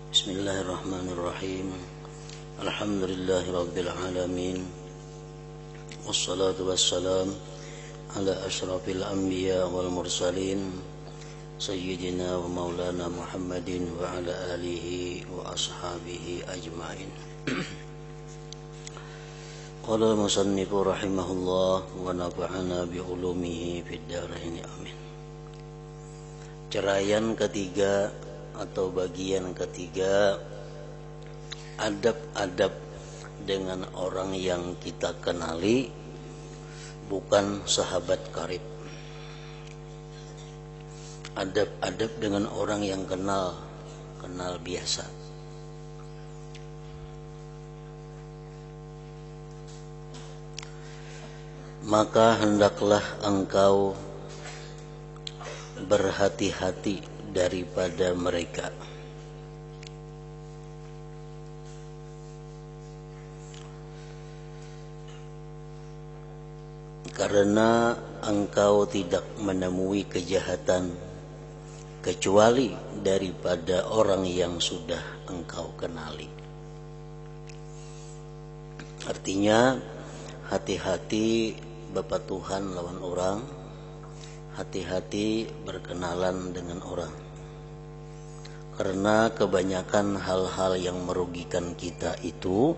Bismillahirrahmanirrahim. Alhamdulillahi rabbil alamin. Wassalatu wassalam ala asyrafil anbiya wal mursalin Sayyidina wa maulana Muhammadin wa ala alihi wa ashabihi ajma'in. Qala al-musannifu rahimahullah wa nafa'ana bi ulumihi fid dharain amin. Ceraian ketiga atau bagian ketiga, adab-adab dengan orang yang kita kenali, bukan sahabat karib. Adab-adab dengan orang yang kenal biasa. Maka hendaklah engkau berhati-hati daripada mereka. Karena engkau tidak menemui kejahatan kecuali daripada orang yang sudah engkau kenali. Artinya, hati-hati Bapak Tuhan lawan orang, hati-hati berkenalan dengan orang. Karena kebanyakan hal-hal yang merugikan kita itu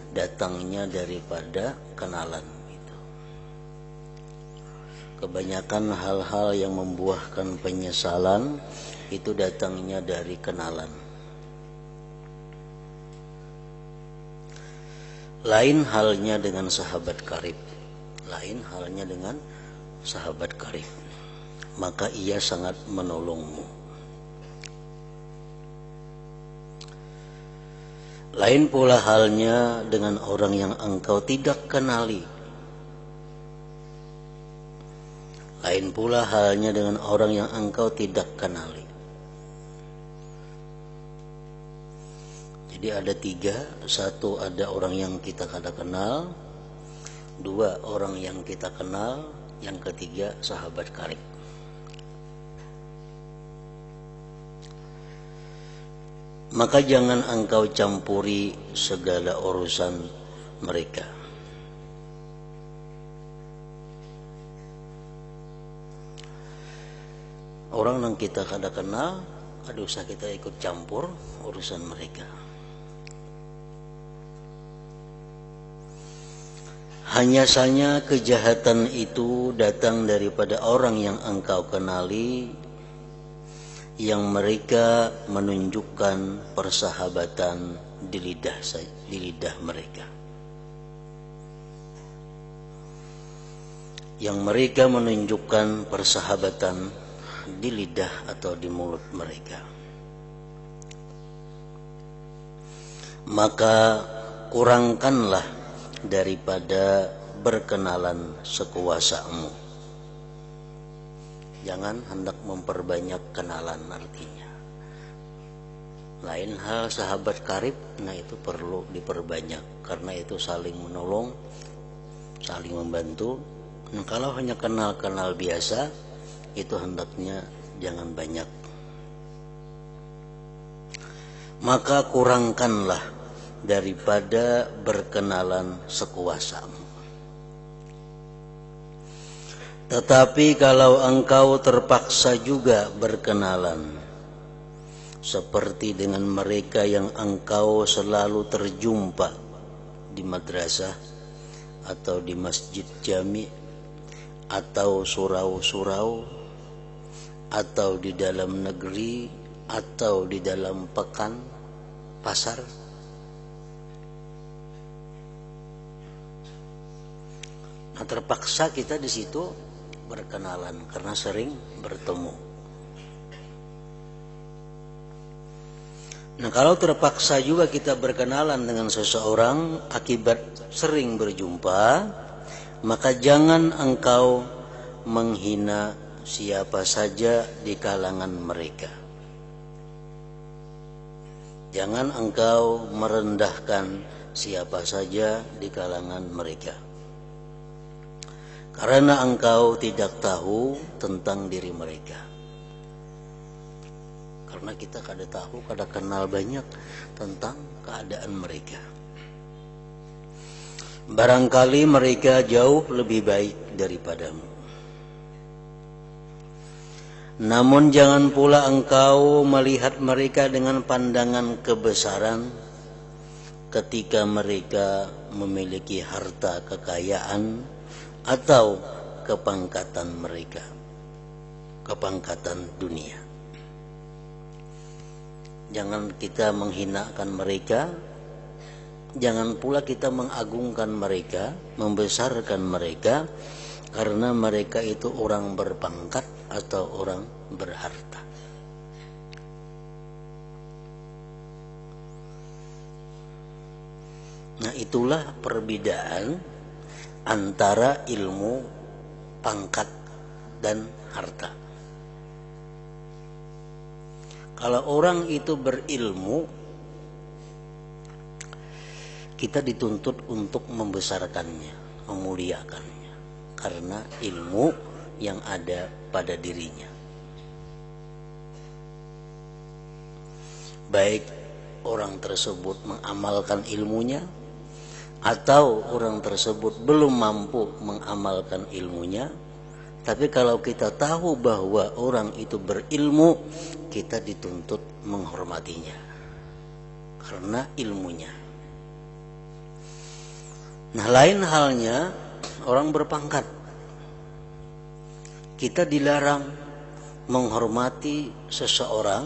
datangnya daripada kenalan. Kebanyakan hal-hal yang membuahkan penyesalan itu datangnya dari kenalan. Lain halnya dengan sahabat karib. Lain halnya dengan sahabat karib. Maka ia sangat menolongmu. Lain pula halnya dengan orang yang engkau tidak kenali. Lain pula halnya dengan orang yang engkau tidak kenali. Jadi ada tiga. Satu, ada orang yang kita kada kenal. Dua, orang yang kita kenal. Yang ketiga, sahabat karib. Maka jangan engkau campuri segala urusan mereka. Orang yang kita kada kenal, ada usah kita ikut campur urusan mereka. Hanya saja kejahatan itu datang daripada orang yang engkau kenali, yang mereka menunjukkan persahabatan di lidah mereka. Yang mereka menunjukkan persahabatan di lidah atau di mulut mereka. Maka kurangkanlah daripada berkenalan sekuasamu. Jangan hendak memperbanyak kenalan artinya. Lain hal sahabat karib, nah itu perlu diperbanyak karena itu saling menolong, saling membantu. Nah, kalau hanya kenal-kenal biasa, itu hendaknya jangan banyak. Maka kurangkanlah daripada berkenalan sekuasamu. Tetapi kalau engkau terpaksa juga berkenalan, seperti dengan mereka yang engkau selalu terjumpa di madrasah atau di masjid jami atau surau-surau, atau di dalam negeri, atau di dalam pekan, pasar. Nah, terpaksa kita di situ berkenalan karena sering bertemu. Nah, kalau terpaksa juga kita berkenalan dengan seseorang akibat sering berjumpa, maka jangan engkau menghina siapa saja di kalangan mereka. Jangan engkau merendahkan siapa saja di kalangan mereka. Karena engkau tidak tahu tentang diri mereka. karena kita kada tahu, kada kenal banyak tentang keadaan mereka. Barangkali mereka jauh lebih baik daripadamu. Namun jangan pula engkau melihat mereka dengan pandangan kebesaran ketika mereka memiliki harta kekayaan atau kepangkatan mereka, kepangkatan dunia. Jangan kita menghinakan mereka, jangan pula kita mengagungkan mereka, membesarkan mereka karena mereka itu orang berpangkat atau orang berharta. Nah, itulah perbedaan antara ilmu, pangkat, dan harta. Kalau orang itu berilmu, kita dituntut untuk membesarkannya, memuliakannya, karena ilmu yang ada pada dirinya. Baik orang tersebut mengamalkan ilmunya, atau orang tersebut belum mampu mengamalkan ilmunya. Tapi kalau kita tahu bahwa orang itu berilmu, kita dituntut menghormatinya karena ilmunya. Nah, lain halnya orang berpangkat. Kita dilarang menghormati seseorang,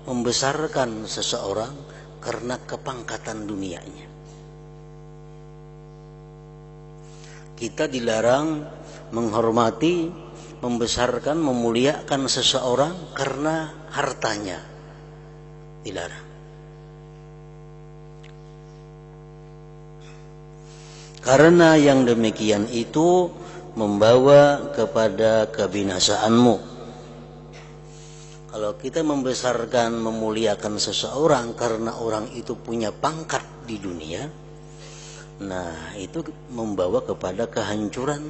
membesarkan seseorang karena kepangkatan dunianya. Kita dilarang menghormati, membesarkan, memuliakan seseorang karena hartanya. Dilarang. Karena yang demikian itu membawa kepada kebinasaanmu. Kalau kita membesarkan, memuliakan seseorang karena orang itu punya pangkat di dunia, nah itu membawa kepada kehancuran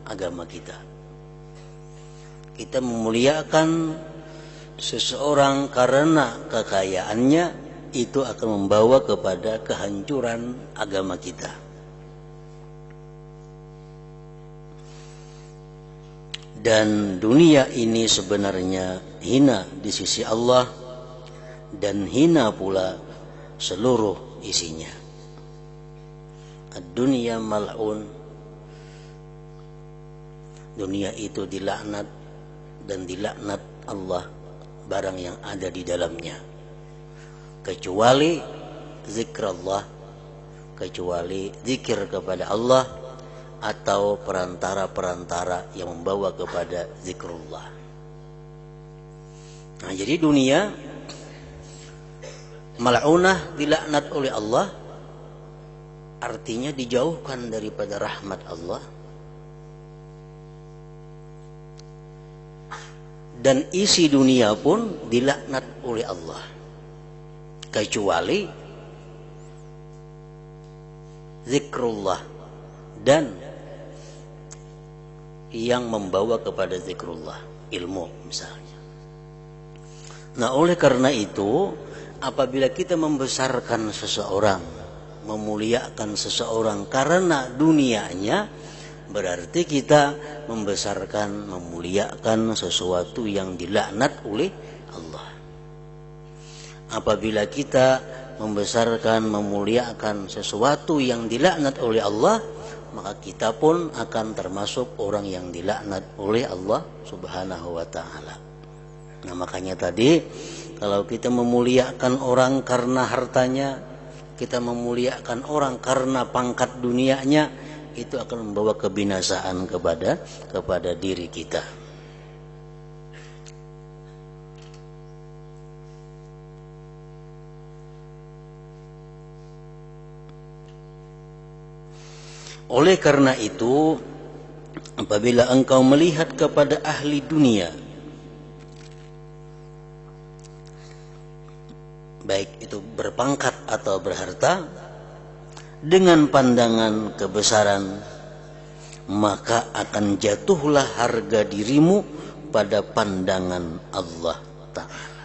agama kita. Kita memuliakan seseorang karena kekayaannya, itu akan membawa kepada kehancuran agama kita. Dan dunia ini sebenarnya hina di sisi Allah, dan hina pula seluruh isinya. Ad-dunya mal'un, dunia itu dilaknat, dan dilaknat Allah barang yang ada di dalamnya, kecuali zikrullah, kecuali zikir kepada Allah atau perantara-perantara yang membawa kepada zikrullah. Nah, jadi dunia mal'unah, dilaknat oleh Allah, artinya dijauhkan daripada rahmat Allah. Dan isi dunia pun dilaknat oleh Allah, kecuali zikrullah dan yang membawa kepada zikrullah, ilmu misalnya. Nah, oleh karena itu, apabila kita membesarkan seseorang, memuliakan seseorang karena dunianya, berarti kita membesarkan, memuliakan sesuatu yang dilaknat oleh Allah. Apabila kita membesarkan, memuliakan sesuatu yang dilaknat oleh Allah, maka kita pun akan termasuk orang yang dilaknat oleh Allah Subhanahu wa ta'ala. Nah, makanya tadi kalau kita memuliakan orang karena hartanya, kita memuliakan orang karena pangkat dunianya, itu akan membawa kebinasaan kepada diri kita. Oleh karena itu, apabila engkau melihat kepada ahli dunia, baik itu berpangkat atau berharta, dengan pandangan kebesaran, maka akan jatuhlah harga dirimu pada pandangan Allah Ta'ala.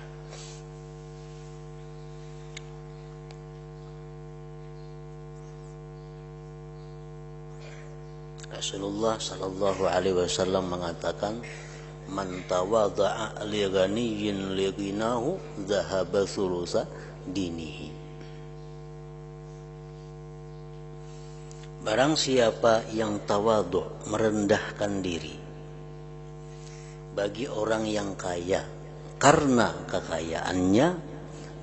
Rasulullah sallallahu alaihi wasallam mengatakan, man tawadha'a li ghaniyyin li ghinahu dhahaba thulutsa dinihi. Barang siapa yang tawadhu, merendahkan diri bagi orang yang kaya karena kekayaannya,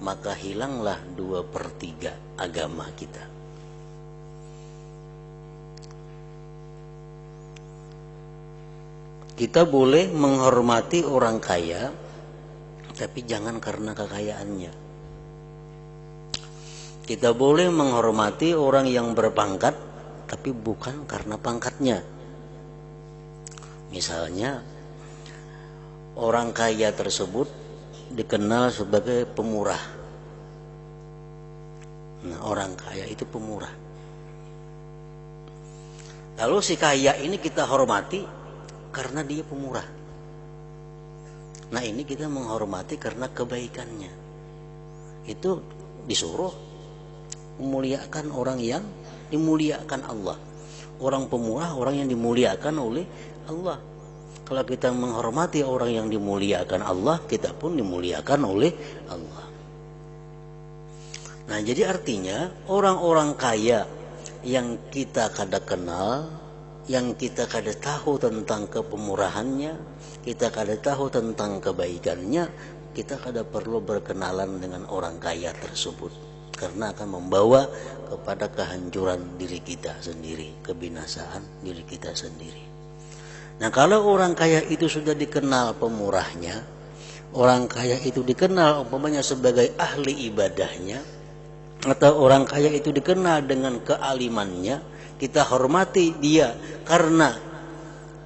maka hilanglah 2/3 agama kita. Kita boleh menghormati orang kaya, tapi jangan karena kekayaannya. Kita boleh menghormati orang yang berpangkat, tapi bukan karena pangkatnya. Misalnya, orang kaya tersebut dikenal sebagai pemurah. Nah, orang kaya itu pemurah. Lalu si kaya ini kita hormati karena dia pemurah. Nah, ini kita menghormati karena kebaikannya. Itu disuruh memuliakan orang yang dimuliakan Allah. Orang pemurah, orang yang dimuliakan oleh Allah. Kalau kita menghormati orang yang dimuliakan Allah, kita pun dimuliakan oleh Allah. Nah, jadi artinya orang-orang kaya yang kita kada kenal, yang kita kada tahu tentang kepemurahannya, kita kada tahu tentang kebaikannya, kita kada perlu berkenalan dengan orang kaya tersebut, karena akan membawa kepada kehancuran diri kita sendiri, kebinasaan diri kita sendiri. Nah, kalau orang kaya itu sudah dikenal pemurahnya, orang kaya itu dikenal umpamanya sebagai ahli ibadahnya, atau orang kaya itu dikenal dengan kealimannya, kita hormati dia karena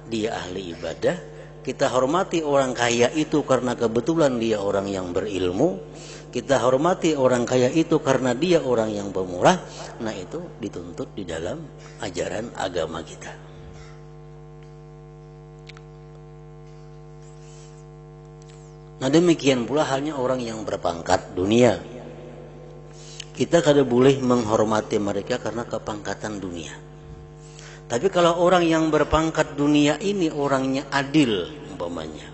dia ahli ibadah, kita hormati orang kaya itu karena kebetulan dia orang yang berilmu, kita hormati orang kaya itu karena dia orang yang pemurah. Nah, itu dituntut di dalam ajaran agama kita. Nah, demikian pula halnya orang yang berpangkat dunia. Kita kada boleh menghormati mereka karena kepangkatan dunia. Tapi kalau orang yang berpangkat dunia ini orangnya adil, umpamanya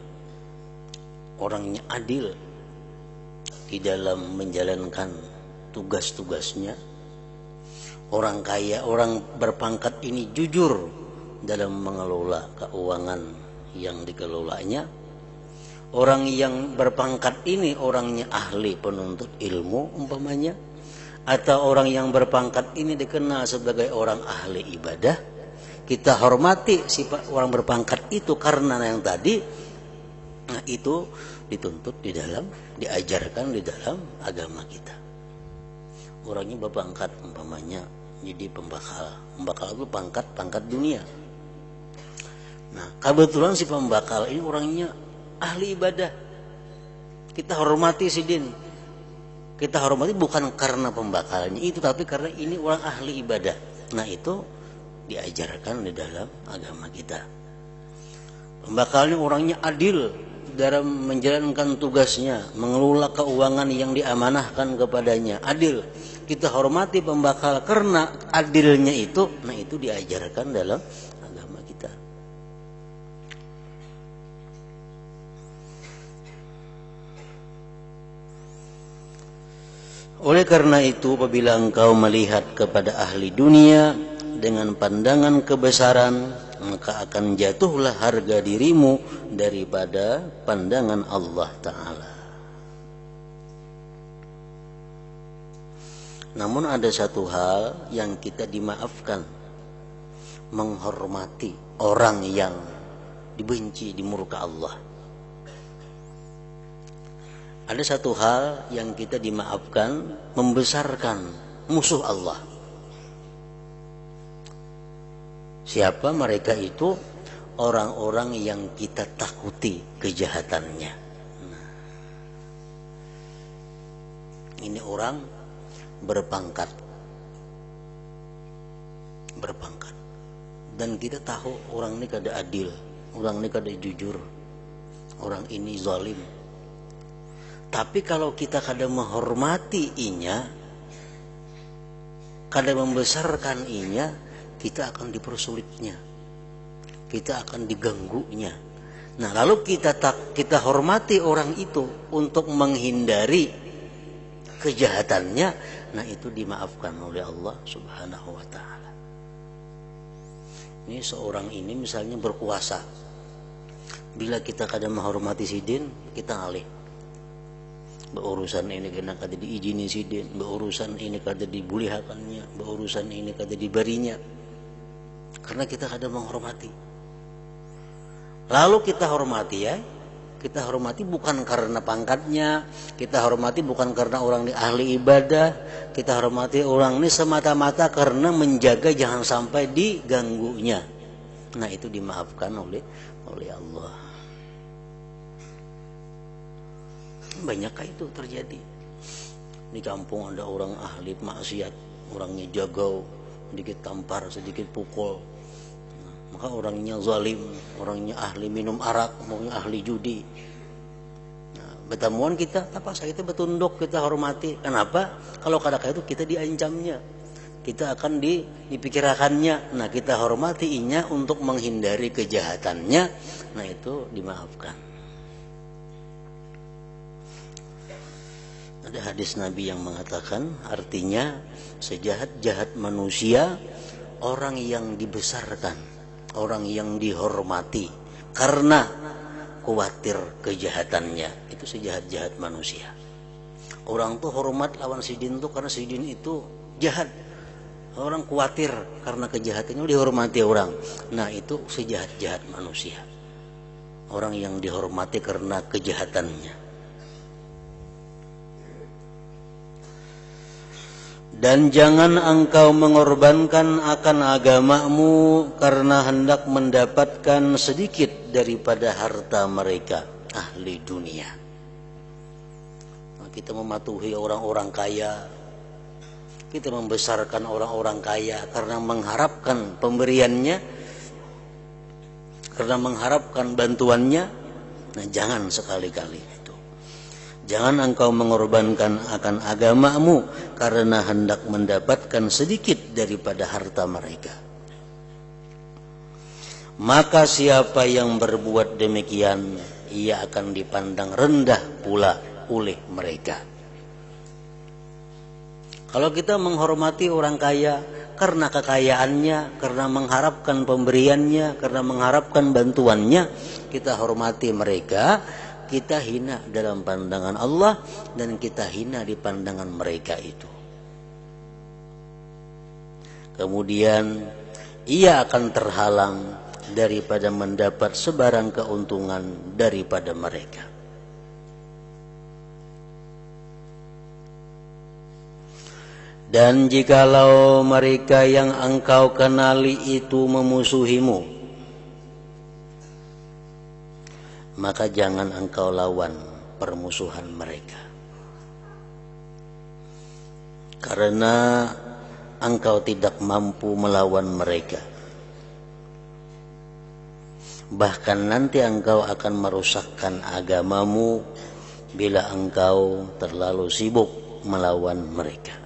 orangnya adil di dalam menjalankan tugas-tugasnya, orang kaya, orang berpangkat ini jujur dalam mengelola keuangan yang dikelolanya, orang yang berpangkat ini orangnya ahli penuntut ilmu umpamanya, atau orang yang berpangkat ini dikenal sebagai orang ahli ibadah, kita hormati sifat orang berpangkat itu karena yang tadi. Nah, itu dituntut di dalam, diajarkan di dalam agama kita. Orangnya berpangkat umpamanya jadi pembakal. Pembakal itu pangkat dunia. Nah, kebetulan si pembakal ini orangnya ahli ibadah, kita hormati si din. Kita hormati bukan karena pembakalnya itu, tapi karena ini orang ahli ibadah. Nah, itu diajarkan di dalam agama kita. Pembakalnya orangnya adil dalam menjalankan tugasnya, mengelola keuangan yang diamanahkan kepadanya, adil. Kita hormati pembakal karena adilnya itu. Nah, itu diajarkan dalam agama kita. Oleh karena itu, apabila engkau melihat kepada ahli dunia dengan pandangan kebesaran, maka akan jatuhlah harga dirimu daripada pandangan Allah Ta'ala. Namun ada satu hal yang kita dimaafkan, menghormati orang yang dibenci, dimurka Allah. Ada satu hal yang kita dimaafkan, membesarkan musuh Allah. Siapa mereka itu? Orang-orang yang kita takuti kejahatannya. Nah, ini orang berpangkat, dan kita tahu orang ini kada adil, orang ini kada jujur, orang ini zalim. Tapi kalau kita kada menghormati inya, kada membesarkan inya, kita akan dipersulitnya. kita akan diganggunya. Nah, lalu kita hormati orang itu untuk menghindari kejahatannya, nah itu dimaafkan oleh Allah Subhanahu wa taala. Ini seorang ini misalnya berkuasa. Bila kita kadang menghormati sidin, kita ngalih. Berurusan ini kena kada diizini sidin, berurusan ini kada dibulihakannya, berurusan ini kada dibarinya. Karena kita kadang menghormati. Lalu kita hormati ya. Kita hormati bukan karena pangkatnya, kita hormati bukan karena orang ini ahli ibadah, kita hormati orang ini semata-mata karena menjaga jangan sampai diganggunya. Nah, itu dimaafkan oleh Allah. Banyak itu terjadi. Di kampung ada orang ahli maksiat, orangnya jagau, sedikit tampar, sedikit pukul. Maka orangnya zalim, orangnya ahli minum arak, orangnya ahli judi. Nah, bertemuan kita, apa saya itu betunduk, kita hormati. Kenapa? Kalau kadang-kadang itu kita diancamnya, kita akan dipikirkannya. Nah, kita hormatinya untuk menghindari kejahatannya. Nah, itu dimaafkan. Ada hadis Nabi yang mengatakan, artinya sejahat-jahat manusia orang yang dibesarkan, orang yang dihormati karena khawatir kejahatannya, itu sejahat-jahat manusia. Orang tuh hormat lawan sidin tuh karena sidin itu jahat. Orang khawatir karena kejahatannya dihormati orang. Nah, itu sejahat-jahat manusia. Orang yang dihormati karena kejahatannya. Dan jangan engkau mengorbankan akan agamamu karena hendak mendapatkan sedikit daripada harta mereka, ahli dunia. Nah, kita mematuhi orang-orang kaya, kita membesarkan orang-orang kaya karena mengharapkan pemberiannya, karena mengharapkan bantuannya. Nah, jangan sekali-kali. Jangan engkau mengorbankan akan agamamu karena hendak mendapatkan sedikit daripada harta mereka. Maka siapa yang berbuat demikian, ia akan dipandang rendah pula oleh mereka. Kalau kita menghormati orang kaya karena kekayaannya, karena mengharapkan pemberiannya, karena mengharapkan bantuannya, kita hormati mereka, kita hina dalam pandangan Allah dan kita hina di pandangan mereka itu. Kemudian ia akan terhalang daripada mendapat sebarang keuntungan daripada mereka. Dan jikalau mereka yang engkau kenali itu memusuhimu, maka jangan engkau lawan permusuhan mereka. Karena engkau tidak mampu melawan mereka. Bahkan nanti engkau akan merusakkan agamamu bila engkau terlalu sibuk melawan mereka.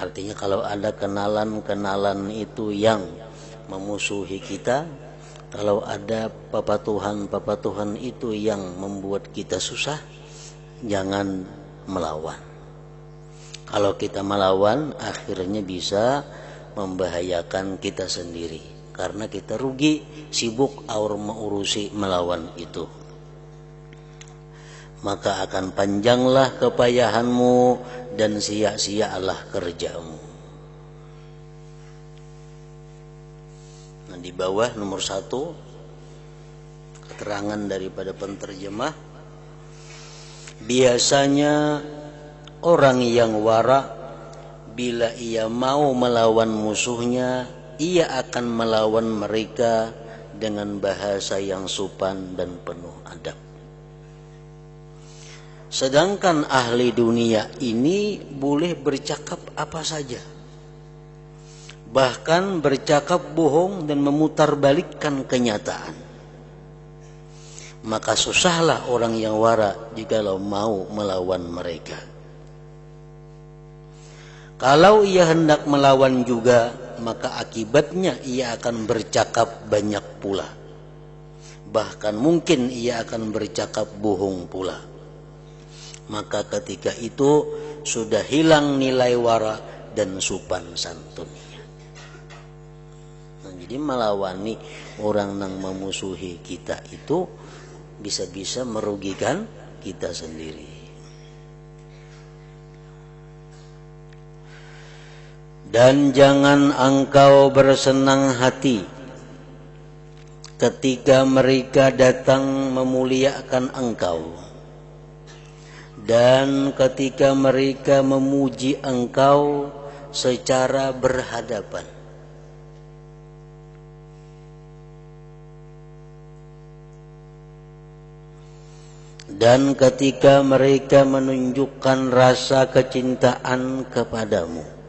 Artinya kalau ada kenalan-kenalan itu yang memusuhi kita, kalau ada papatuhan itu yang membuat kita susah, jangan melawan. Kalau kita melawan, akhirnya bisa membahayakan kita sendiri. Karena kita rugi, sibuk mengurusi melawan itu. Maka akan panjanglah kepayahanmu dan sia-sialah kerjamu. Di bawah nomor 1 keterangan daripada penterjemah, biasanya orang yang wara bila ia mau melawan musuhnya, ia akan melawan mereka dengan bahasa yang sopan dan penuh adab. Sedangkan ahli dunia ini boleh bercakap apa saja, bahkan bercakap bohong dan memutarbalikkan kenyataan. Maka susahlah orang yang wara jikalau mau melawan mereka. Kalau ia hendak melawan juga, maka akibatnya ia akan bercakap banyak pula. Bahkan mungkin ia akan bercakap bohong pula. Maka ketika itu sudah hilang nilai wara dan sopan santunnya. Nah, jadi melawani orang yang memusuhi kita itu bisa-bisa merugikan kita sendiri. Dan jangan engkau bersenang hati ketika mereka datang memuliakan engkau, dan ketika mereka memuji engkau secara berhadapan. Dan ketika mereka menunjukkan rasa kecintaan kepadamu.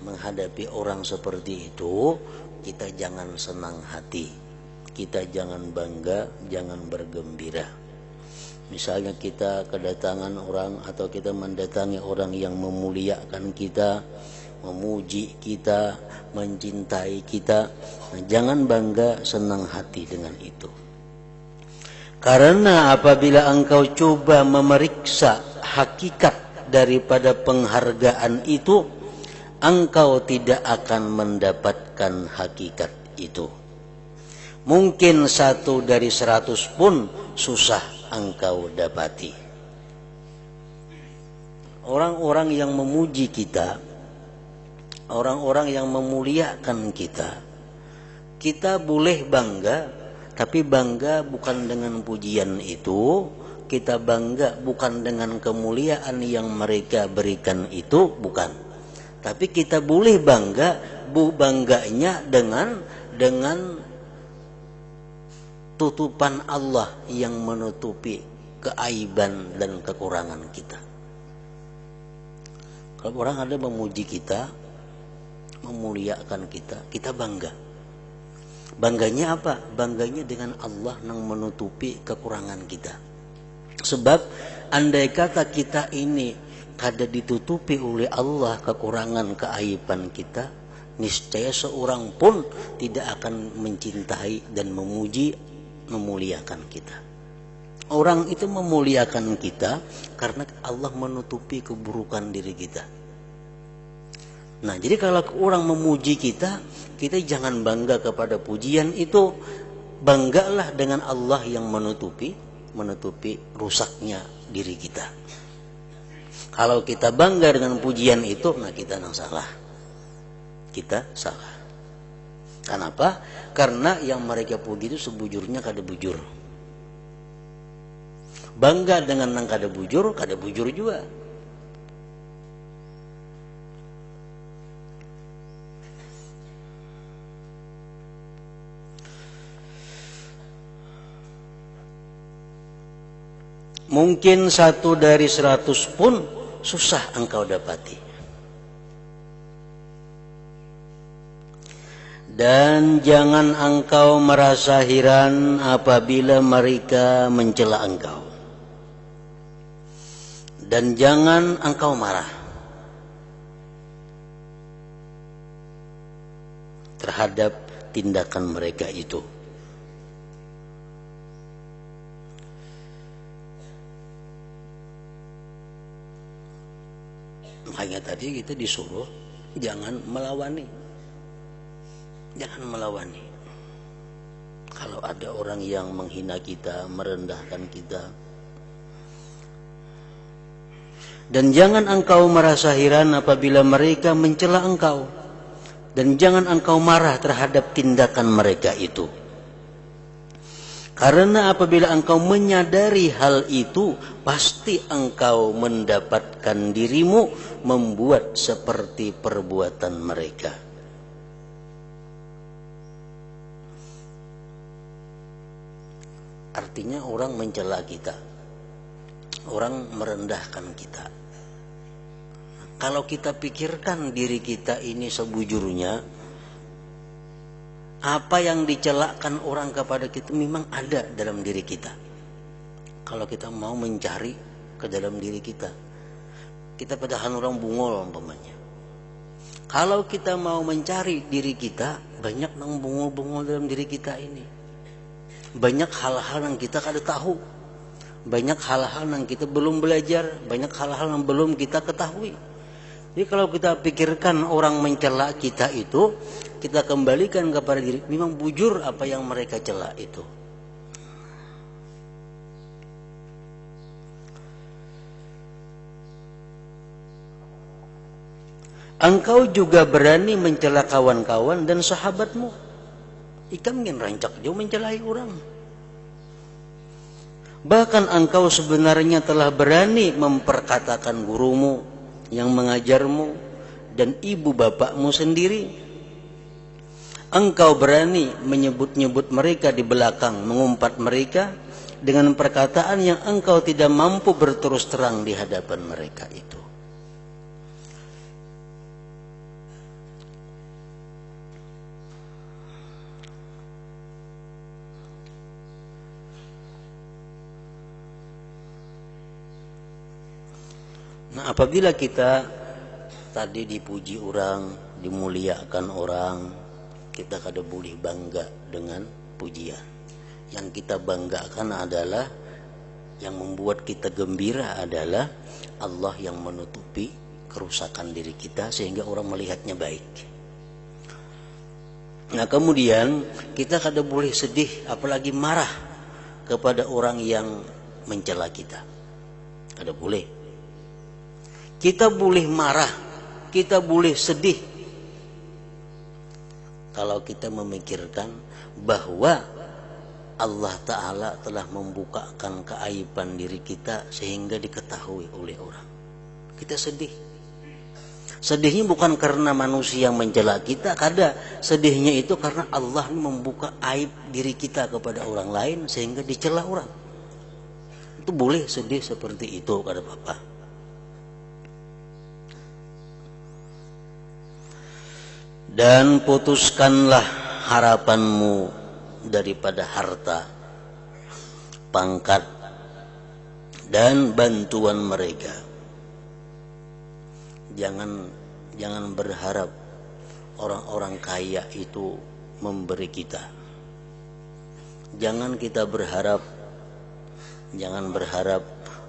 Menghadapi orang seperti itu, kita jangan senang hati, kita jangan bangga, jangan bergembira. Misalnya kita kedatangan orang atau kita mendatangi orang yang memuliakan kita, memuji kita, mencintai kita, nah, jangan bangga, senang hati dengan itu. Karena apabila engkau coba memeriksa hakikat daripada penghargaan itu, engkau tidak akan mendapatkan hakikat itu. Mungkin 1 dari 100 pun susah engkau dapati. Orang-orang yang memuji kita, orang-orang yang memuliakan kita, kita boleh bangga, tapi bangga bukan dengan pujian itu. Kita bangga bukan dengan kemuliaan yang mereka berikan itu, bukan. Tapi kita boleh bangga, bangganya dengan tutupan Allah yang menutupi keaiban dan kekurangan kita. Kalau orang ada memuji kita, memuliakan kita, kita bangga. Bangganya apa? Bangganya dengan Allah yang menutupi kekurangan kita. Sebab andai kata kita ini kada ditutupi oleh Allah kekurangan keaiban kita, niscaya seorang pun tidak akan mencintai dan memuji, memuliakan kita. Orang itu memuliakan kita karena Allah menutupi keburukan diri kita. Nah, jadi kalau orang memuji kita, kita jangan bangga kepada pujian itu, banggalah dengan Allah yang menutupi rusaknya diri kita. Kalau kita bangga dengan pujian itu, nah kita yang salah. Kita salah. Kenapa? Karena yang mereka puji itu sebujurnya kada bujur. Bangga dengan yang kada bujur juga. Mungkin 1 dari 100 pun susah engkau dapati. Dan jangan engkau merasa heran apabila mereka mencela engkau. Dan jangan engkau marah terhadap tindakan mereka itu. Makanya tadi kita disuruh jangan melawani. Jangan melawani. Kalau ada orang yang menghina kita, merendahkan kita. Dan jangan engkau merasa heran apabila mereka mencela engkau. Dan jangan engkau marah terhadap tindakan mereka itu. Karena apabila engkau menyadari hal itu, pasti engkau mendapatkan dirimu membuat seperti perbuatan mereka. Artinya orang mencela kita, orang merendahkan kita. Kalau kita pikirkan diri kita ini sebujurnya, apa yang dicelakkan orang kepada kita memang ada dalam diri kita. Kalau kita mau mencari ke dalam diri kita, kita padahal orang bungol umpamanya. Kalau kita mau mencari diri kita, banyak yang bungul-bungul dalam diri kita ini. Banyak hal-hal yang kita kada tahu. Banyak hal-hal yang kita belum belajar. Banyak hal-hal yang belum kita ketahui. Jadi kalau kita pikirkan orang mencela kita itu, kita kembalikan kepada diri. Memang bujur apa yang mereka cela itu. Engkau juga berani mencela kawan-kawan dan sahabatmu. Ikam ingin rancak jauh mencelai orang. Bahkan engkau sebenarnya telah berani memperkatakan gurumu yang mengajarmu dan ibu bapakmu sendiri. Engkau berani menyebut-nyebut mereka di belakang, mengumpat mereka dengan perkataan yang engkau tidak mampu berterus terang di hadapan mereka itu. Nah, apabila kita tadi dipuji orang, dimuliakan orang, kita kada boleh bangga dengan pujian. Yang kita banggakan adalah, yang membuat kita gembira adalah Allah yang menutupi kerusakan diri kita sehingga orang melihatnya baik. Nah, kemudian kita kada boleh sedih apalagi marah kepada orang yang mencela kita. Kada boleh. Kita boleh marah, kita boleh sedih kalau kita memikirkan bahwa Allah Ta'ala telah membukakan keaiban diri kita sehingga diketahui oleh orang. Kita sedih. Sedihnya bukan karena manusia yang mencela kita, kada. Sedihnya itu karena Allah membuka aib diri kita kepada orang lain sehingga dicela orang. Itu boleh sedih seperti itu, kada apa-apa. Dan putuskanlah harapanmu daripada harta, pangkat, dan bantuan mereka. Jangan berharap orang-orang kaya itu memberi kita. Jangan berharap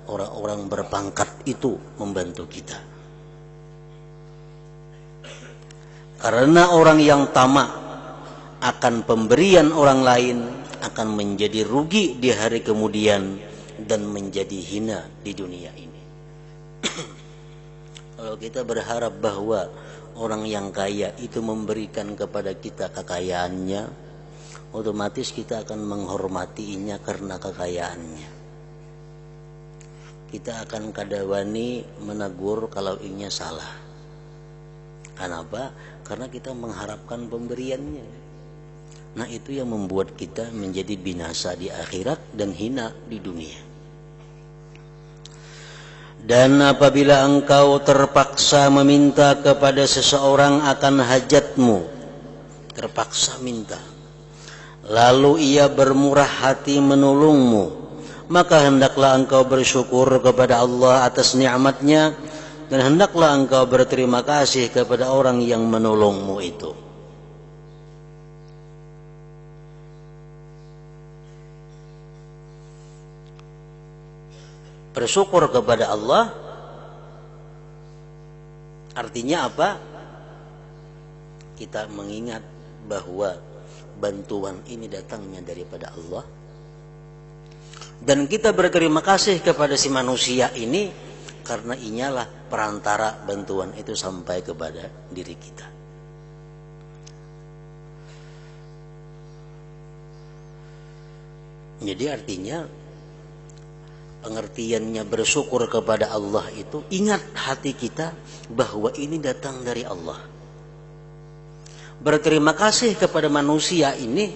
orang-orang berpangkat itu membantu kita. Karena orang yang tamak akan pemberian orang lain akan menjadi rugi di hari kemudian dan menjadi hina di dunia ini. Kalau kita berharap bahwa orang yang kaya itu memberikan kepada kita kekayaannya, otomatis kita akan menghormatinya karena kekayaannya. Kita akan kadawani menegur kalau inya salah. Kenapa? Karena kita mengharapkan pemberiannya. Nah, itu yang membuat kita menjadi binasa di akhirat dan hina di dunia. Dan apabila engkau terpaksa meminta kepada seseorang akan hajatmu, terpaksa minta, lalu ia bermurah hati menolongmu, maka hendaklah engkau bersyukur kepada Allah atas nikmatnya. Dan hendaklah engkau berterima kasih kepada orang yang menolongmu itu. Bersyukur kepada Allah artinya apa? Kita mengingat bahwa bantuan ini datangnya daripada Allah. Dan kita berterima kasih kepada si manusia ini karena inyalah perantara bantuan itu sampai kepada diri kita. Jadi artinya pengertiannya bersyukur kepada Allah itu ingat hati kita bahwa ini datang dari Allah. Berterima kasih kepada manusia ini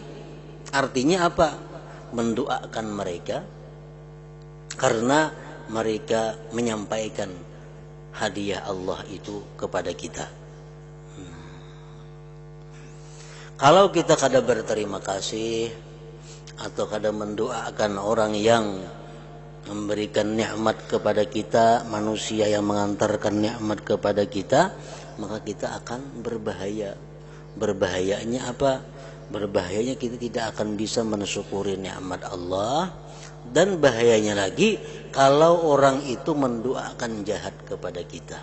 artinya apa? Mendoakan mereka karena mereka menyampaikan hadiah Allah itu kepada kita. Kalau kita kada berterima kasih atau kada mendoakan orang yang memberikan nikmat kepada kita, manusia yang mengantarkan nikmat kepada kita, maka kita akan berbahaya. Berbahayanya apa? Berbahayanya kita tidak akan bisa mensyukuri nikmat Allah, dan bahayanya lagi kalau orang itu mendoakan jahat kepada kita.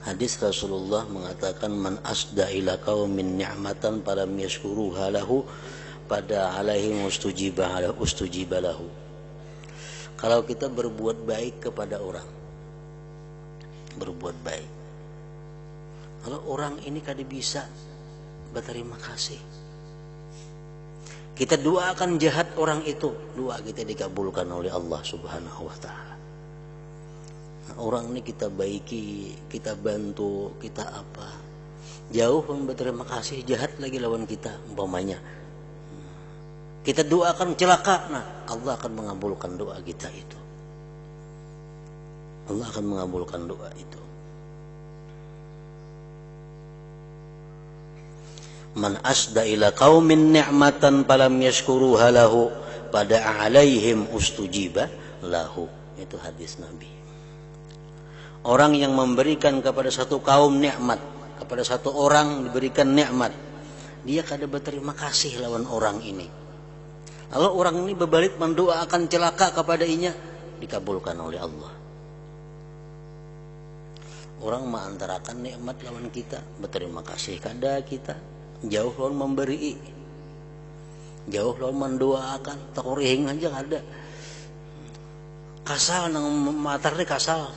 Hadis Rasulullah mengatakan, man asda ila qaumin ni'matan falam yashkuruha lahu pada alaihi ustujiba lahu. Kalau kita berbuat baik kepada orang, berbuat baik, kalau orang ini kada bisa berterima kasih, kita doakan jahat orang itu, doa kita dikabulkan oleh Allah Subhanahu wa taala. Orang ini kita baiki, kita bantu, kita apa, jauh berterima kasih, jahat lagi lawan kita umpamanya, kita doakan celaka, nah Allah akan mengabulkan doa kita itu. Allah akan mengabulkan doa itu. Man asda ila qaumin ni'matan falam yashkuruha lahu pada alaihim ustujiba lahu. Itu hadis Nabi. Orang yang memberikan kepada satu kaum nikmat, kepada satu orang diberikan nikmat, dia kada berterima kasih lawan orang ini. Lalu orang ini berbalik mendoakan celaka kepada inya, dikabulkan oleh Allah. Orang mengantarakan nikmat lawan kita, berterima kasih kada kita, jauh lawan memberi, jauh lawan mendoakan, takurihing aja kada. Kasal nang matar ni kasal,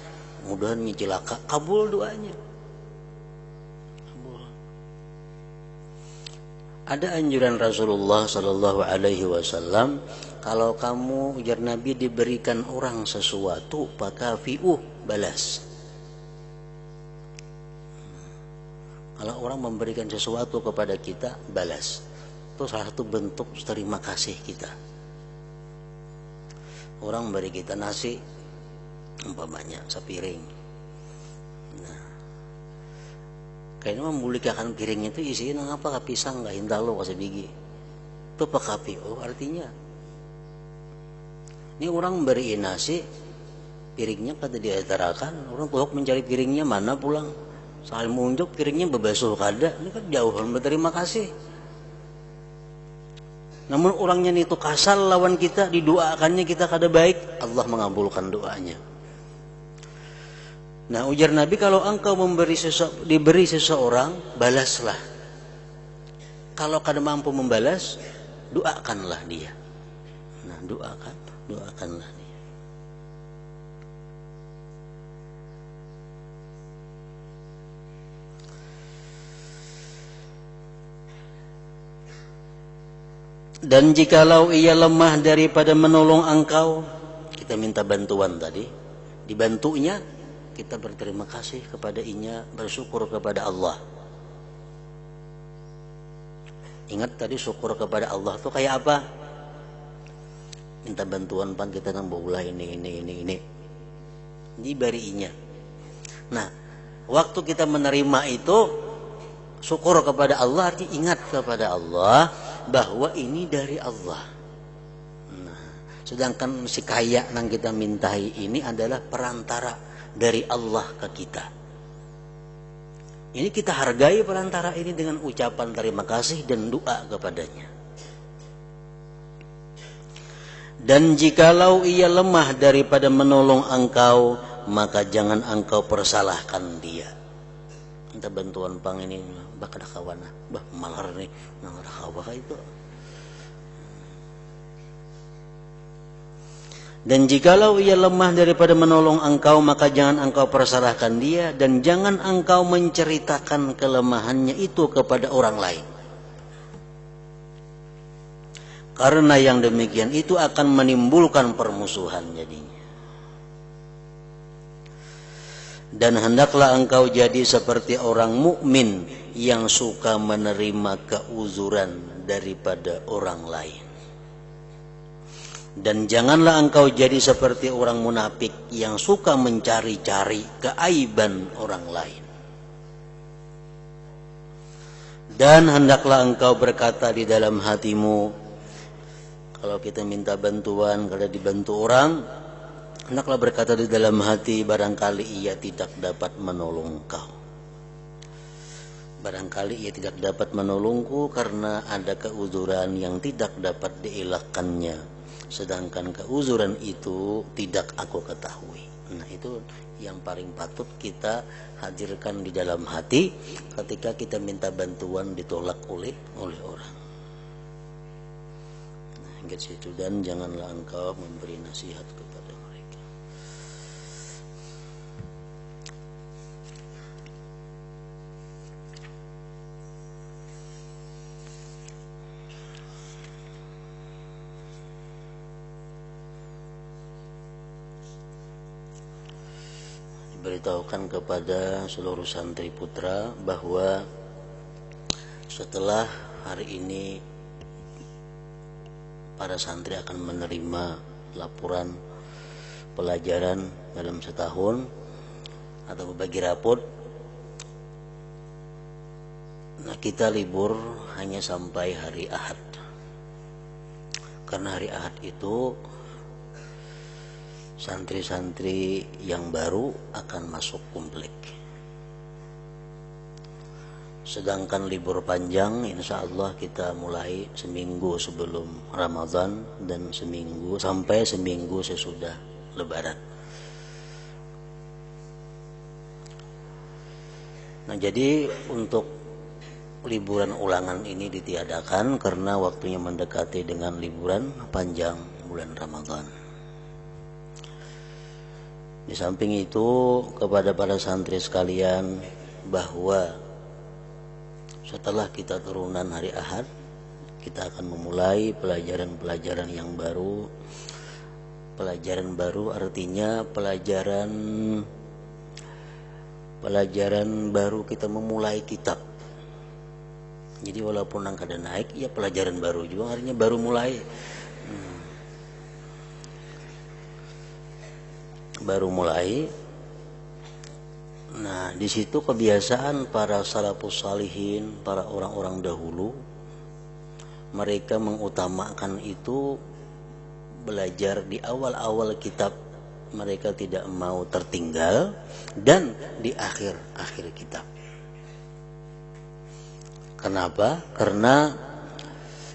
mudahan celaka, kabul doanya. Kabul. Ada anjuran Rasulullah Sallallahu Alaihi Wasallam, kalau kamu, ujar Nabi, diberikan orang sesuatu, fakafi'uh, balas. Kalau orang memberikan sesuatu kepada kita, balas. Itu salah satu bentuk terima kasih kita. Orang beri kita nasi, umpamanya sepiring. Nah, kayaknya memulihkan piring itu isinya apa? Pisang nggak hintalo kasih biji. Itu pakapi. Oh, artinya ini orang beri nasi, piringnya kata diatarakan, orang tuhok mencari piringnya mana pulang. Soal munjuk piringnya bebasuh kada, ini kan jauhan berterima kasih. Namun orangnya itu kasal lawan kita, didoakannya kita kada baik, Allah mengabulkan doanya. Nah, ujar Nabi, kalau engkau diberi seseorang, balaslah. Kalau kada mampu membalas, doakanlah dia. Nah, doakanlah dia. Dan jikalau ia lemah daripada menolong engkau, kita minta bantuan tadi, dibantunya, kita berterima kasih kepada inya, bersyukur kepada Allah. Ingat tadi syukur kepada Allah itu kayak apa? Minta bantuan pan kita nang bola ini. Diberinya. Nah, waktu kita menerima itu, syukur kepada Allah, arti ingat kepada Allah bahwa ini dari Allah. Nah, sedangkan si kaya yang kita mintai ini adalah perantara dari Allah ke kita. Ini kita hargai perantara ini dengan ucapan terima kasih dan doa kepadanya. Dan jikalau ia lemah daripada menolong engkau, maka jangan engkau persalahkan dia. Minta bantuan pang ini, bah kada kawan, bah malar nih, nang kada kawan itu. Dan jikalau ia lemah daripada menolong engkau, maka jangan engkau persalahkan dia, dan jangan engkau menceritakan kelemahannya itu kepada orang lain. Karena yang demikian itu akan menimbulkan permusuhan jadinya. Dan hendaklah engkau jadi seperti orang mukmin yang suka menerima keuzuran daripada orang lain. Dan janganlah engkau jadi seperti orang munafik yang suka mencari-cari keaiban orang lain. Dan hendaklah engkau berkata di dalam hatimu, Kalau kita minta bantuan, kalau dibantu orang, hendaklah berkata di dalam hati, barangkali ia tidak dapat menolong kau. Barangkali ia tidak dapat menolongku karena ada keuzuran yang tidak dapat dielakkannya, sedangkan keuzuran itu tidak aku ketahui. Nah, itu yang paling patut kita hadirkan di dalam hati ketika kita minta bantuan ditolak oleh orang. Nah, ingat situ, dan janganlah engkau memberi nasihat kepada mereka. Beritahukan kepada seluruh santri putra bahwa setelah hari ini para santri akan menerima laporan pelajaran dalam setahun atau berbagi rapot. Nah, kita libur hanya sampai hari Ahad, karena hari Ahad itu santri-santri yang baru akan masuk komplek. Sedangkan libur panjang insya Allah kita mulai seminggu sebelum Ramadan dan seminggu sampai seminggu sesudah Lebaran. Nah, jadi untuk liburan ulangan ini ditiadakan karena waktunya mendekati dengan liburan panjang bulan Ramadan. Di samping itu, kepada para santri sekalian, bahwa setelah kita turunan hari Ahad, kita akan memulai pelajaran-pelajaran yang baru. Pelajaran baru artinya pelajaran baru, kita memulai kitab. Jadi walaupun angkanya naik, ya pelajaran baru juga artinya baru mulai. Baru mulai. Nah, di situ kebiasaan para salafus salihin, para orang-orang dahulu, mereka mengutamakan itu belajar di awal-awal kitab, mereka tidak mau tertinggal, dan di akhir-akhir kitab. Kenapa? Karena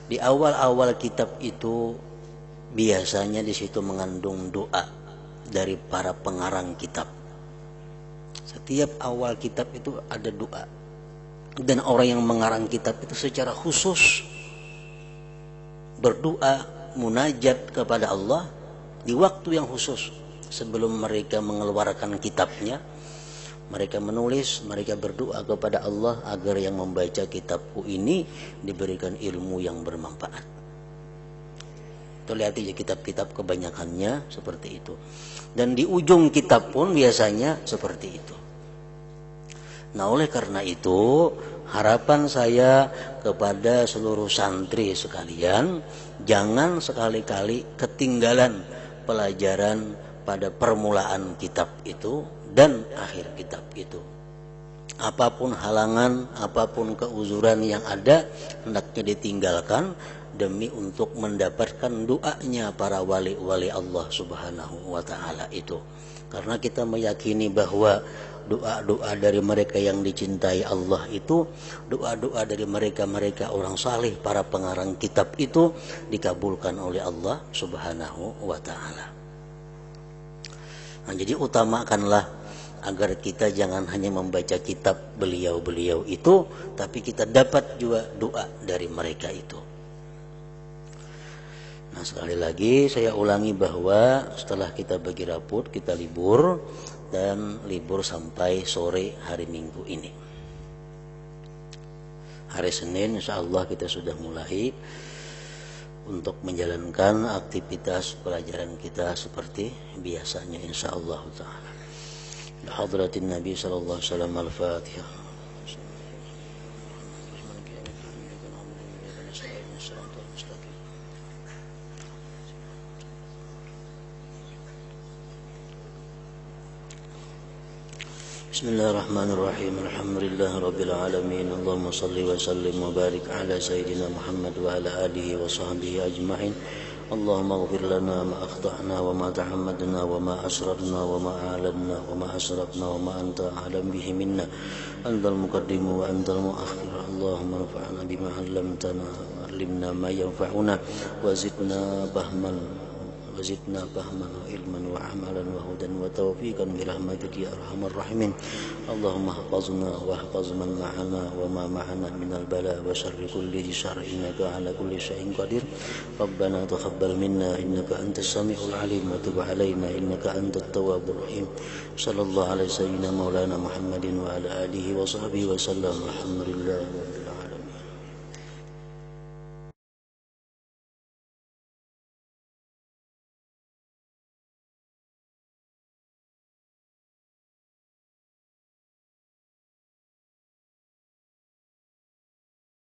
di awal-awal kitab itu biasanya di situ mengandung doa dari para pengarang kitab. Setiap awal kitab itu ada doa, dan orang yang mengarang kitab itu secara khusus berdoa, munajat kepada Allah di waktu yang khusus sebelum mereka mengeluarkan kitabnya. Mereka menulis, mereka berdoa kepada Allah agar yang membaca kitabku ini diberikan ilmu yang bermanfaat. Lihat aja kitab-kitab kebanyakannya seperti itu. Dan di ujung kitab pun biasanya seperti itu. Nah, oleh karena itu, harapan saya kepada seluruh santri sekalian, jangan sekali-kali ketinggalan pelajaran pada permulaan kitab itu dan akhir kitab itu. Apapun halangan, apapun keuzuran yang ada, hendaknya ditinggalkan demi untuk mendapatkan doanya para wali-wali Allah Subhanahu wa ta'ala itu. Karena kita meyakini bahwa doa-doa dari mereka yang dicintai Allah itu, doa-doa dari mereka-mereka orang saleh, para pengarang kitab itu dikabulkan oleh Allah Subhanahu wa ta'ala. Nah, jadi utamakanlah agar kita jangan hanya membaca kitab beliau-beliau itu, tapi kita dapat juga doa dari mereka itu. Nah, sekali lagi saya ulangi bahwa setelah kita bagi rapot, kita libur, dan libur sampai sore hari Minggu ini. Hari Senin insya Allah kita sudah mulai untuk menjalankan aktivitas pelajaran kita seperti biasanya insya Allah ta'ala. Hadratin Nabi sallallahu alaihi wasallam, Al-Fatihah. Bismillahirrahmanirrahim. Alhamdulillah rabbil alamin. Allahumma salli wa sallim wa barik ala sayyidina Muhammad wa ala alihi wa sahbihi ajma'in. اللهم اغفر لنا ما أخطأنا وما تعمدنا وما أسررنا وما أعلنا وما أسرفنا وما أنت أعلم به منا أنت المقدم وأنت المؤخر اللهم انفعنا بما علمتنا وعلمنا ما ينفعنا وزدنا فهما وعلما وعملا وهدى وتوفيقا برحمتك يا أرحم الراحمين اللهم احفظنا واحفظ من معنا وما معنا من البلاء وشر كل ذي شر إنك على كل شيء قدير ربنا تقبل منا إنك أنت السميع العليم وتب علينا إنك أنت التواب الرحيم صلى الله على سيدنا مولانا محمد وعلى آله وصحبه وسلم الحمد لله.